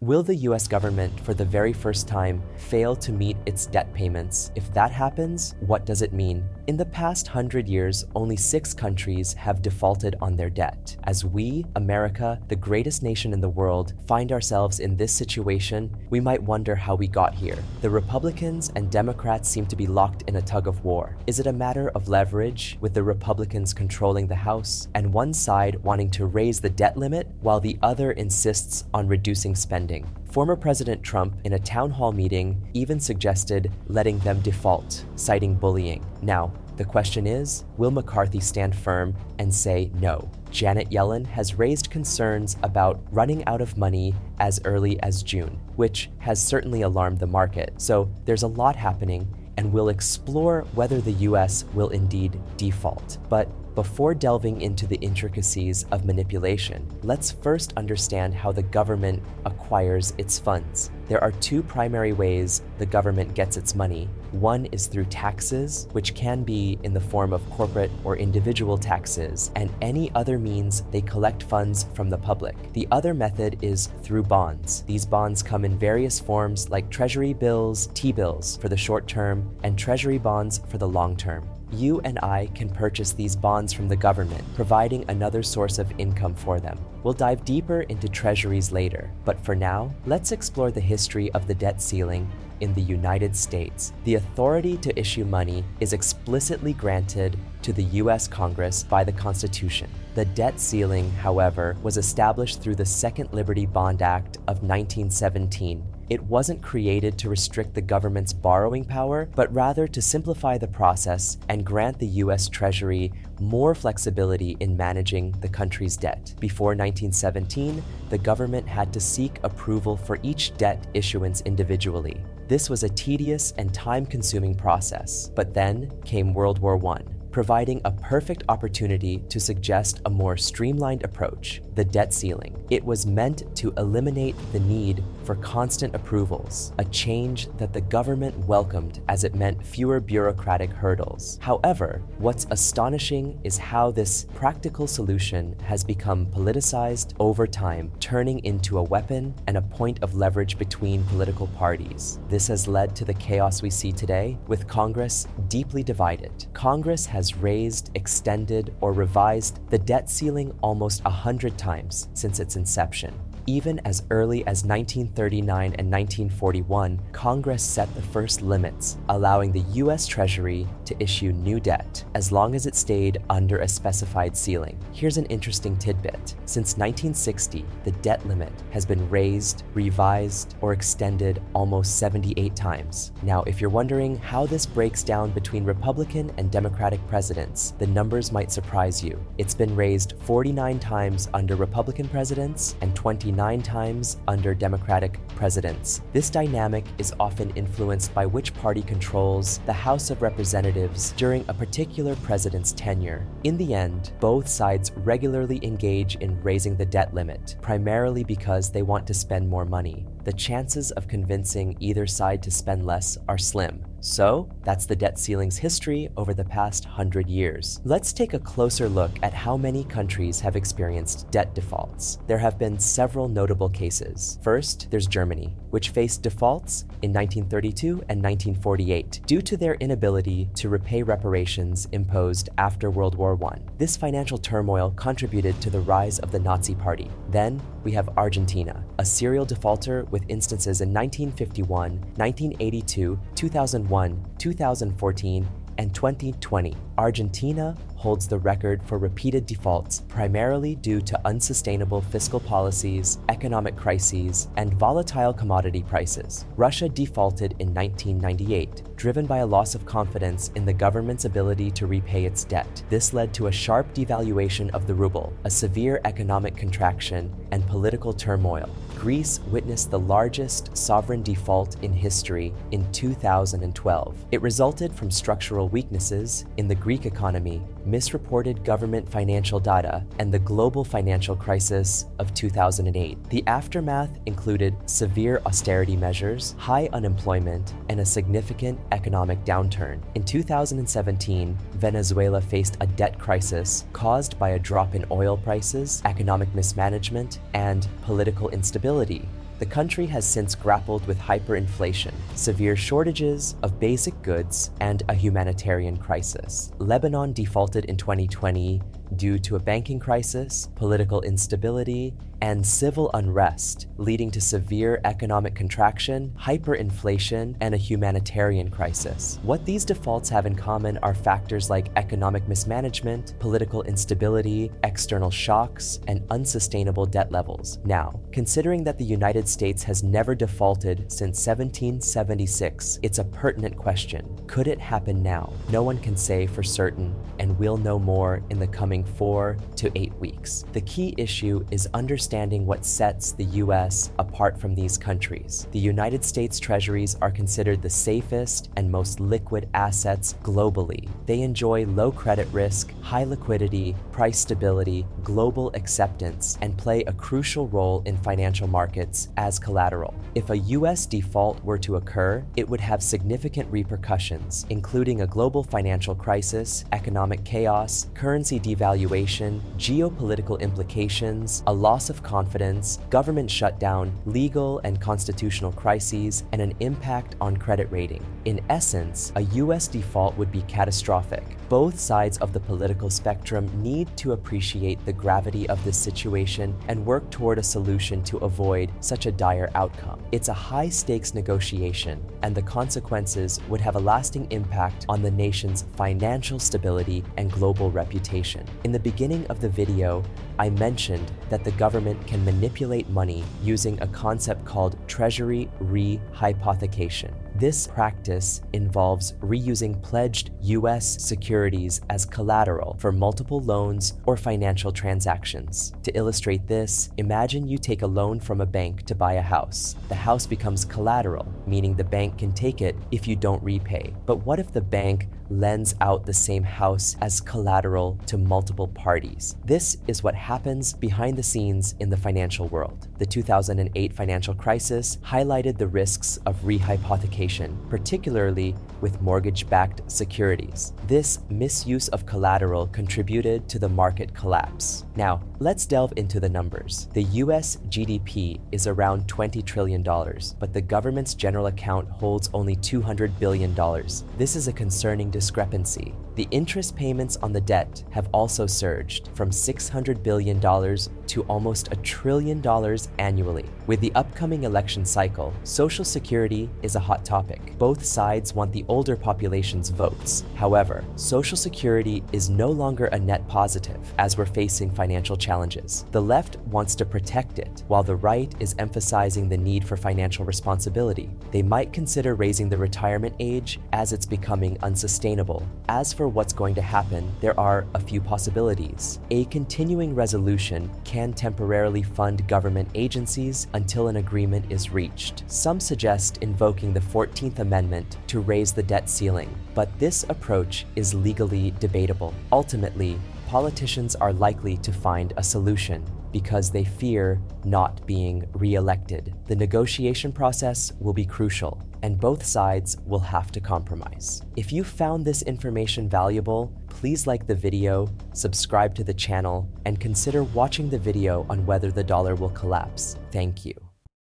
Will the US government, for the very first time, fail to meet its debt payments? If that happens, what does it mean? In the past 100 years, only 6 countries have defaulted on their debt. As we, America, the greatest nation in the world, find ourselves in this situation, we might wonder how we got here. The Republicans and Democrats seem to be locked in a tug of war. Is it a matter of leverage, with the Republicans controlling the House, and one side wanting to raise the debt limit, while the other insists on reducing spending? Former President Trump, in a town hall meeting, even suggested letting them default, citing bullying. Now, the question is, will McCarthy stand firm and say no? Janet Yellen has raised concerns about running out of money as early as June, which has certainly alarmed the market. So there's a lot happening, and we'll explore whether the US will indeed default. But before delving into the intricacies of manipulation, let's first understand how the government acquires its funds. There are 2 primary ways the government gets its money. One is through taxes, which can be in the form of corporate or individual taxes, and any other means they collect funds from the public. The other method is through bonds. These bonds come in various forms like treasury bills, T-bills for the short term, and treasury bonds for the long term. You and I can purchase these bonds from the government, providing another source of income for them. We'll dive deeper into treasuries later, but for now, let's explore the history of the debt ceiling in the United States. The authority to issue money is explicitly granted to the US Congress by the Constitution. The debt ceiling, however, was established through the Second Liberty Bond Act of 1917. It wasn't created to restrict the government's borrowing power, but rather to simplify the process and grant the US Treasury more flexibility in managing the country's debt. Before 1917, the government had to seek approval for each debt issuance individually. This was a tedious and time-consuming process, but then came World War I, providing a perfect opportunity to suggest a more streamlined approach, the debt ceiling. It was meant to eliminate the need for constant approvals, a change that the government welcomed as it meant fewer bureaucratic hurdles. However, what's astonishing is how this practical solution has become politicized over time, turning into a weapon and a point of leverage between political parties. This has led to the chaos we see today, with Congress deeply divided. Congress has raised, extended, or revised the debt ceiling almost 100 times since its inception. Even as early as 1939 and 1941, Congress set the first limits, allowing the US Treasury to issue new debt, as long as it stayed under a specified ceiling. Here's an interesting tidbit. Since 1960, the debt limit has been raised, revised, or extended almost 78 times. Now, if you're wondering how this breaks down between Republican and Democratic presidents, the numbers might surprise you. It's been raised 49 times under Republican presidents and 29 times under Democratic presidents. This dynamic is often influenced by which party controls the House of Representatives during a particular president's tenure. In the end, both sides regularly engage in raising the debt limit, primarily because they want to spend more money. The chances of convincing either side to spend less are slim. So, that's the debt ceiling's history over the past 100 years. Let's take a closer look at how many countries have experienced debt defaults. There have been several notable cases. First, there's Germany, which faced defaults in 1932 and 1948 due to their inability to repay reparations imposed after World War I. This financial turmoil contributed to the rise of the Nazi Party. Then, we have Argentina, a serial defaulter with instances in 1951, 1982, 2001, 2014, and 2020. Argentina holds the record for repeated defaults, primarily due to unsustainable fiscal policies, economic crises, and volatile commodity prices. Russia defaulted in 1998, driven by a loss of confidence in the government's ability to repay its debt. This led to a sharp devaluation of the ruble, a severe economic contraction, and political turmoil. Greece witnessed the largest sovereign default in history in 2012. It resulted from structural weaknesses in the Greek economy, misreported government financial data, and the global financial crisis of 2008. The aftermath included severe austerity measures, high unemployment, and a significant economic downturn. In 2017, Venezuela faced a debt crisis caused by a drop in oil prices, economic mismanagement, and political instability. The country has since grappled with hyperinflation, severe shortages of basic goods, and a humanitarian crisis. Lebanon defaulted in 2020 due to a banking crisis, political instability, and civil unrest, leading to severe economic contraction, hyperinflation, and a humanitarian crisis. What these defaults have in common are factors like economic mismanagement, political instability, external shocks, and unsustainable debt levels. Now, considering that the United States has never defaulted since 1776, it's a pertinent question. Could it happen now? No one can say for certain, and we'll know more in the coming 4 to 8 weeks. The key issue is understanding what sets the US apart from these countries. The United States treasuries are considered the safest and most liquid assets globally. They enjoy low credit risk, high liquidity, price stability, global acceptance, and play a crucial role in financial markets as collateral. If a US default were to occur, it would have significant repercussions, including a global financial crisis, economic chaos, currency devaluation, geopolitical implications, a loss of confidence, government shutdown, legal and constitutional crises, and an impact on credit rating. In essence, a US default would be catastrophic. Both sides of the political spectrum need to appreciate the gravity of this situation and work toward a solution to avoid such a dire outcome. It's a high-stakes negotiation, and the consequences would have a lasting impact on the nation's financial stability and global reputation. In the beginning of the video, I mentioned that the government can manipulate money using a concept called Treasury Re-Hypothecation. This practice involves reusing pledged US securities as collateral for multiple loans or financial transactions. To illustrate this, imagine you take a loan from a bank to buy a house. The house becomes collateral, meaning the bank can take it if you don't repay. But what if the bank lends out the same house as collateral to multiple parties? This is what happens behind the scenes in the financial world. The 2008 financial crisis highlighted the risks of rehypothecation, particularly with mortgage-backed securities. This misuse of collateral contributed to the market collapse. Now, let's delve into the numbers. The US GDP is around $20 trillion, but the government's general account holds only $200 billion. This is a concerning discrepancy. The interest payments on the debt have also surged from $600 billion to almost $1 trillion annually. With the upcoming election cycle, Social Security is a hot topic. Both sides want the older population's votes. However, Social Security is no longer a net positive as we're facing financial challenges. The left wants to protect it, while the right is emphasizing the need for financial responsibility. They might consider raising the retirement age as it's becoming unsustainable. As for what's going to happen, there are a few possibilities. A continuing resolution can temporarily fund government agencies until an agreement is reached. Some suggest invoking the 14th Amendment to raise the debt ceiling, but this approach is legally debatable. Ultimately, politicians are likely to find a solution because they fear not being re-elected. The negotiation process will be crucial, and both sides will have to compromise. If you found this information valuable, please like the video, subscribe to the channel, and consider watching the video on whether the dollar will collapse. Thank you.